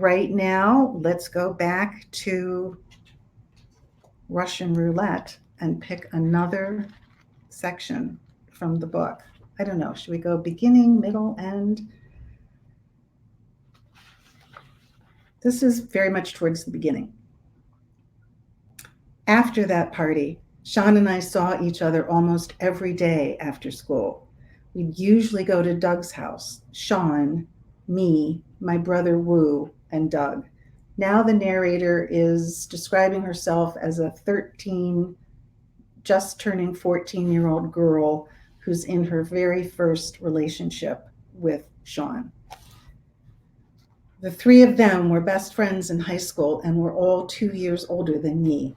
right now, let's go back to Russian roulette and pick another section from the book. I don't know. Should we go beginning, middle, end? This is very much towards the beginning. After that party, Sean and I saw each other almost every day after school. We'd usually go to Doug's house. Sean, me, my brother Wu, and Doug. Now the narrator is describing herself as a 13, just turning 14-year-old girl who's in her very first relationship with Sean. The three of them were best friends in high school and were all 2 years older than me.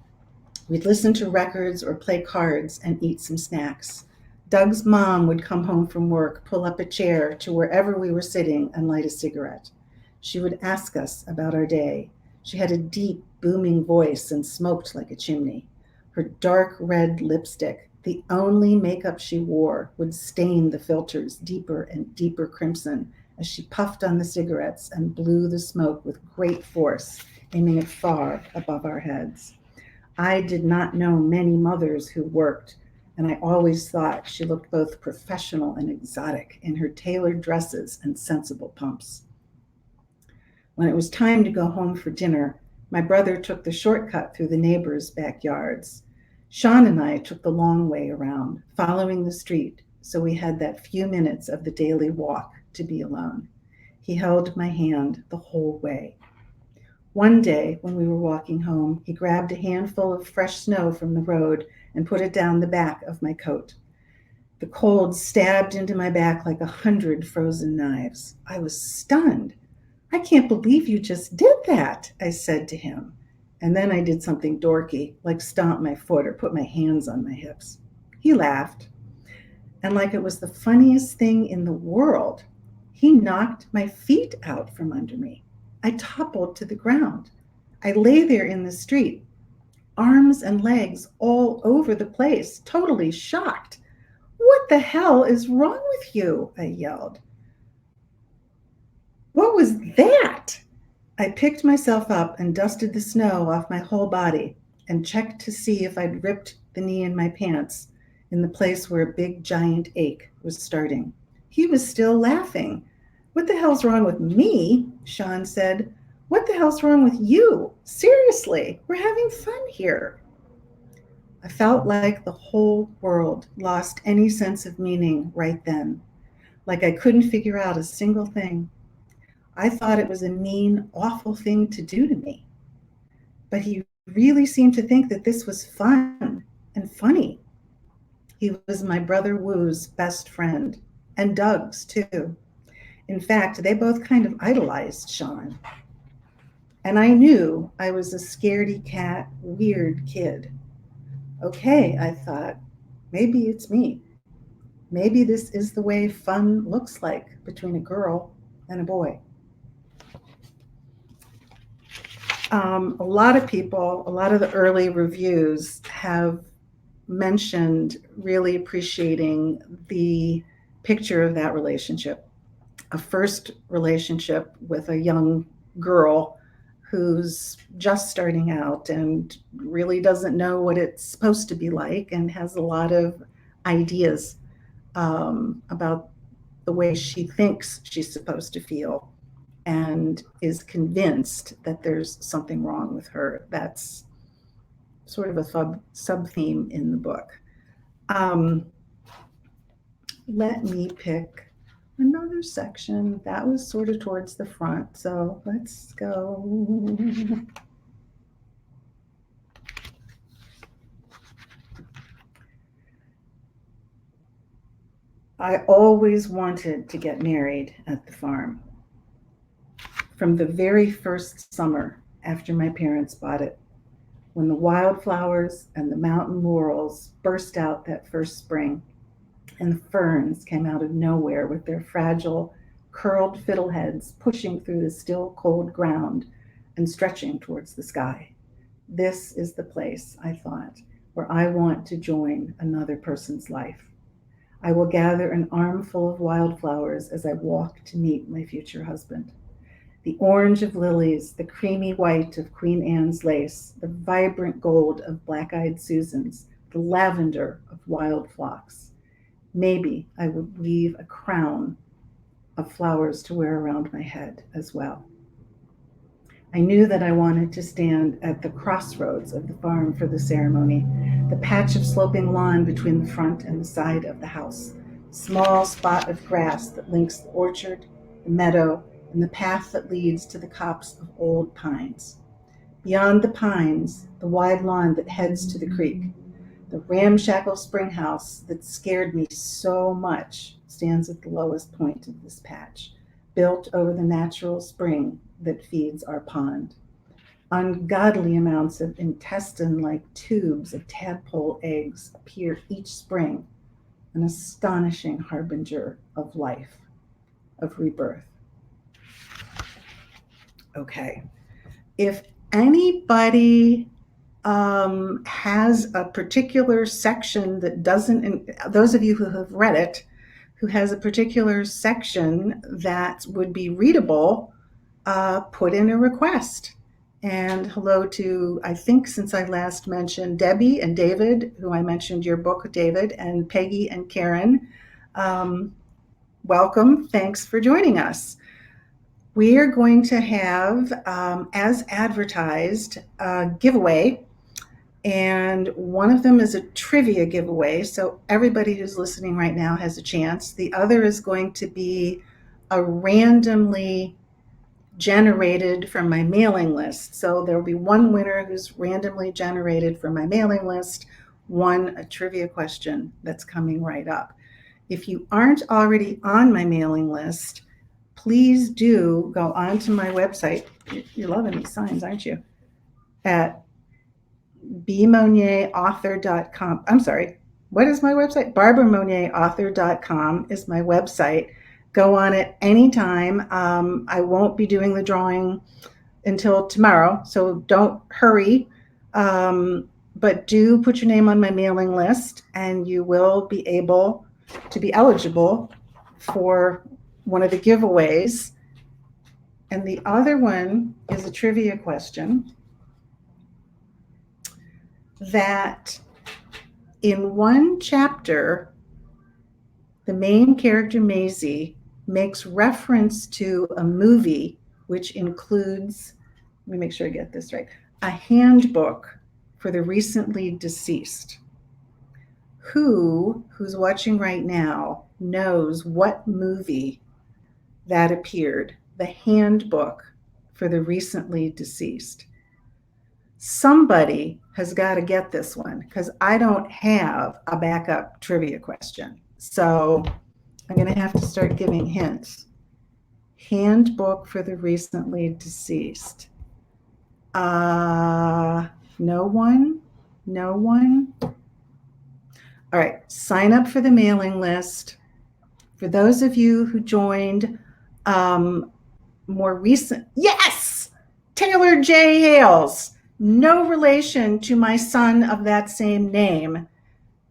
We'd listen to records or play cards and eat some snacks. Doug's mom would come home from work, pull up a chair to wherever we were sitting, and light a cigarette. She would ask us about our day. She had a deep, booming voice and smoked like a chimney. Her dark red lipstick, the only makeup she wore, would stain the filters deeper and deeper crimson as she puffed on the cigarettes and blew the smoke with great force, aiming it far above our heads. I did not know many mothers who worked, and I always thought she looked both professional and exotic in her tailored dresses and sensible pumps. When it was time to go home for dinner, my brother took the shortcut through the neighbors' backyards. Sean and I took the long way around, following the street, so we had that few minutes of the daily walk to be alone. He held my hand the whole way. One day, when we were walking home, he grabbed a handful of fresh snow from the road and put it down the back of my coat. The cold stabbed into my back like 100 frozen knives. I was stunned. "I can't believe you just did that," I said to him. And then I did something dorky, like stomp my foot or put my hands on my hips. He laughed, and like it was the funniest thing in the world, he knocked my feet out from under me. I toppled to the ground. I lay there in the street, arms and legs all over the place, totally shocked. "What the hell is wrong with you?" I yelled. "What was that?" I picked myself up and dusted the snow off my whole body and checked to see if I'd ripped the knee in my pants in the place where a big giant ache was starting. He was still laughing. "What the hell's wrong with me?" Sean said. "What the hell's wrong with you? Seriously, we're having fun here." I felt like the whole world lost any sense of meaning right then, like I couldn't figure out a single thing. I thought it was a mean, awful thing to do to me. But he really seemed to think that this was fun and funny. He was my brother Wu's best friend, and Doug's too. In fact, they both kind of idolized Sean. And I knew I was a scaredy cat, weird kid. Okay, I thought, maybe it's me. Maybe this is the way fun looks like between a girl and a boy. A lot of people, a lot of the early reviews have mentioned really appreciating the picture of that relationship, a first relationship with a young girl who's just starting out and really doesn't know what it's supposed to be like and has a lot of ideas about the way she thinks she's supposed to feel and is convinced that there's something wrong with her. That's sort of a sub theme in the book. Um, Let me pick another section that was sort of towards the front. So let's go. I always wanted to get married at the farm. From the very first summer after my parents bought it, when the wildflowers and the mountain laurels burst out that first spring, and the ferns came out of nowhere with their fragile, curled fiddleheads pushing through the still cold ground and stretching towards the sky. This is the place, I thought, where I want to join another person's life. I will gather an armful of wildflowers as I walk to meet my future husband. The orange of lilies, the creamy white of Queen Anne's lace, the vibrant gold of black-eyed Susans, the lavender of wild phlox. Maybe I would weave a crown of flowers to wear around my head as well. I knew that I wanted to stand at the crossroads of the farm for the ceremony, the patch of sloping lawn between the front and the side of the house, small spot of grass that links the orchard, the meadow, and the path that leads to the copse of old pines. Beyond the pines, the wide lawn that heads to the creek. The ramshackle spring house that scared me so much stands at the lowest point of this patch, built over the natural spring that feeds our pond. Ungodly amounts of intestine-like tubes of tadpole eggs appear each spring, an astonishing harbinger of life, of rebirth. Okay. If anybody has a particular section that doesn't, those of you who have read it, who has a particular section that would be readable, put in a request. And hello to, I think since I last mentioned, Debbie and David, who I mentioned your book, David, and Peggy and Karen. Welcome. Thanks for joining us. We are going to have, as advertised, a giveaway. And one of them is a trivia giveaway. So everybody who's listening right now has a chance. The other is going to be a randomly generated from my mailing list. So there will be one winner who's randomly generated from my mailing list, one a trivia question that's coming right up. If you aren't already on my mailing list, please do go onto my website. You're loving these signs, aren't you? At bmonierauthor.com. I'm sorry, what is my website? BarbaraMonierAuthor.com is my website. Go on it anytime. I won't be doing the drawing until tomorrow, so don't hurry. But do put your name on my mailing list, and you will be able to be eligible for one of the giveaways. And the other one is a trivia question that in one chapter, the main character Maisie makes reference to a movie which includes, let me make sure I get this right, a handbook for the recently deceased. Who's watching right now knows what movie that appeared, the handbook for the recently deceased? Somebody has got to get this one because I don't have a backup trivia question. So I'm going to have to start giving hints. Handbook for the recently deceased. No one? No one? All right, sign up for the mailing list. For those of you who joined more recent, yes! Taylor J. Hales. No relation to my son of that same name.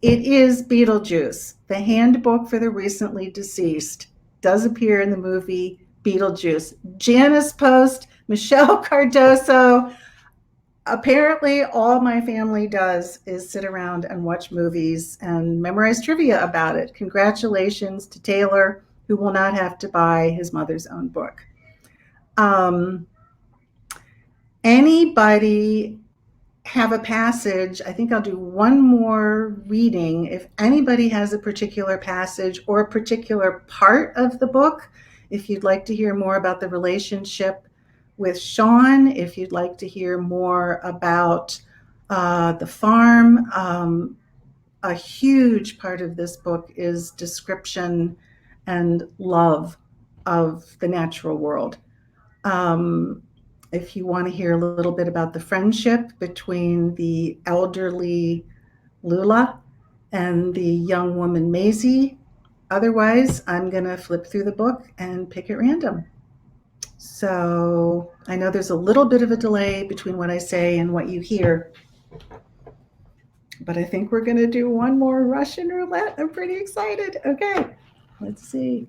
It is Beetlejuice. The handbook for the recently deceased does appear in the movie Beetlejuice. Janice Post, Michelle Cardoso. Apparently, all my family does is sit around and watch movies and memorize trivia about it. Congratulations to Taylor, who will not have to buy his mother's own book. Anybody have a passage? I think I'll do one more reading. If anybody has a particular passage or a particular part of the book, if you'd like to hear more about the relationship with Sean, if you'd like to hear more about the farm, a huge part of this book is description and love of the natural world. If you want to hear a little bit about the friendship between the elderly Lula and the young woman Maisie. Otherwise, I'm going to flip through the book and pick at random. So I know there's a little bit of a delay between what I say and what you hear, but I think we're going to do one more Russian roulette. I'm pretty excited. Okay, let's see.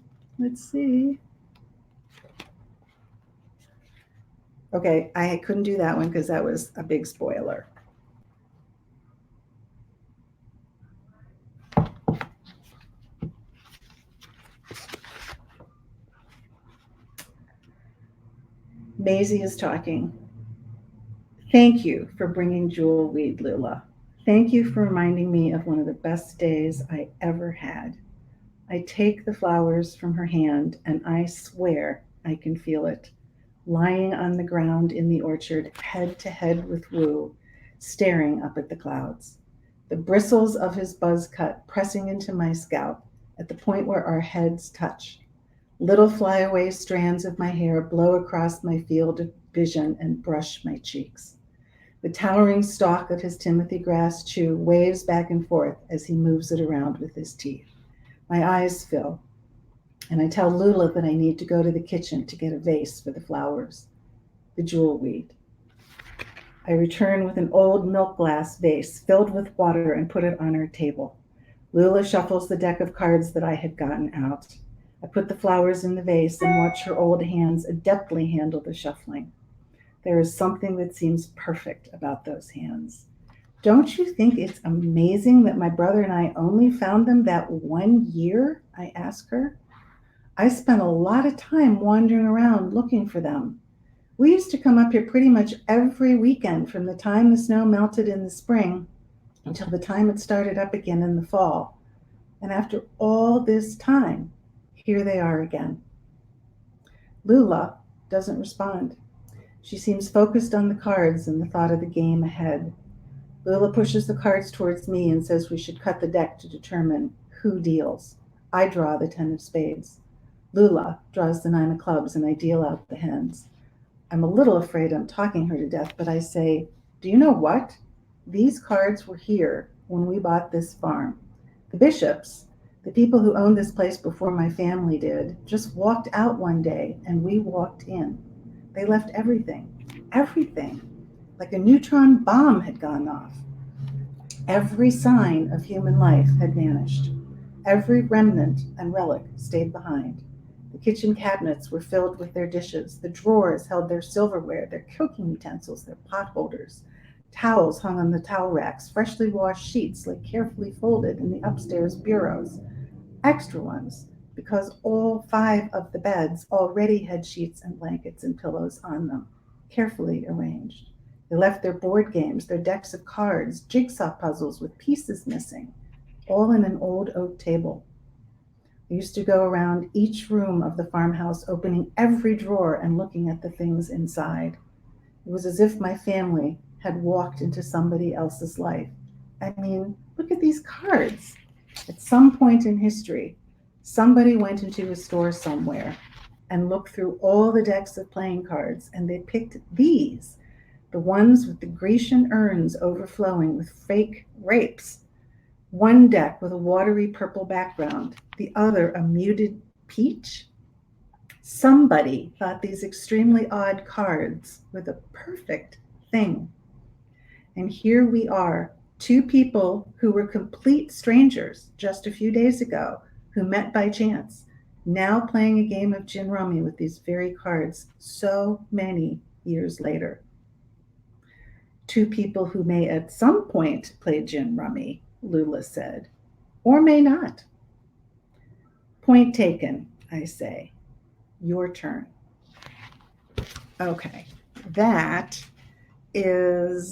Okay, I couldn't do that one because that was a big spoiler. Maisie is talking. Thank you for bringing Jewel Weed, Lula. Thank you for reminding me of one of the best days I ever had. I take the flowers from her hand, and I swear I can feel it. Lying on the ground in the orchard, head to head with Wu, staring up at the clouds. The bristles of his buzz cut pressing into my scalp at the point where our heads touch. Little flyaway strands of my hair blow across my field of vision and brush my cheeks. The towering stalk of his Timothy grass chew waves back and forth as he moves it around with his teeth. My eyes fill, and I tell Lula that I need to go to the kitchen to get a vase for the flowers, the jewel weed. I return with an old milk glass vase filled with water and put it on our table. Lula shuffles the deck of cards that I had gotten out. I put the flowers in the vase and watch her old hands adeptly handle the shuffling. There is something that seems perfect about those hands. Don't you think it's amazing that my brother and I only found them that 1 year? I ask her. I spent a lot of time wandering around looking for them. We used to come up here pretty much every weekend from the time the snow melted in the spring until the time it started up again in the fall. And after all this time, here they are again. Lula doesn't respond. She seems focused on the cards and the thought of the game ahead. Lula pushes the cards towards me and says we should cut the deck to determine who deals. I draw the 10 of spades. Lula draws the 9 of clubs, and I deal out the hands. I'm a little afraid I'm talking her to death, but I say, do you know what? These cards were here when we bought this farm. The Bishops, the people who owned this place before my family did, just walked out one day and we walked in. They left everything, like a neutron bomb had gone off. Every sign of human life had vanished. Every remnant and relic stayed behind. The kitchen cabinets were filled with their dishes. The drawers held their silverware, their cooking utensils, their pot holders. Towels hung on the towel racks. Freshly washed sheets lay carefully folded in the upstairs bureaus. Extra ones, because all 5 of the beds already had sheets and blankets and pillows on them, carefully arranged. They left their board games, their decks of cards, jigsaw puzzles with pieces missing, all in an old oak table. I used to go around each room of the farmhouse, opening every drawer and looking at the things inside. It was as if my family had walked into somebody else's life. I mean, look at these cards. At some point in history, somebody went into a store somewhere and looked through all the decks of playing cards, and they picked these, the ones with the Grecian urns overflowing with fake grapes. One deck with a watery purple background, the other a muted peach. Somebody thought these extremely odd cards were the perfect thing. And here we are, 2 people who were complete strangers just a few days ago, who met by chance, now playing a game of gin rummy with these very cards so many years later. 2 people who may at some point play gin rummy, Lula said, or may not. Point taken, I say. Your turn. Okay, that is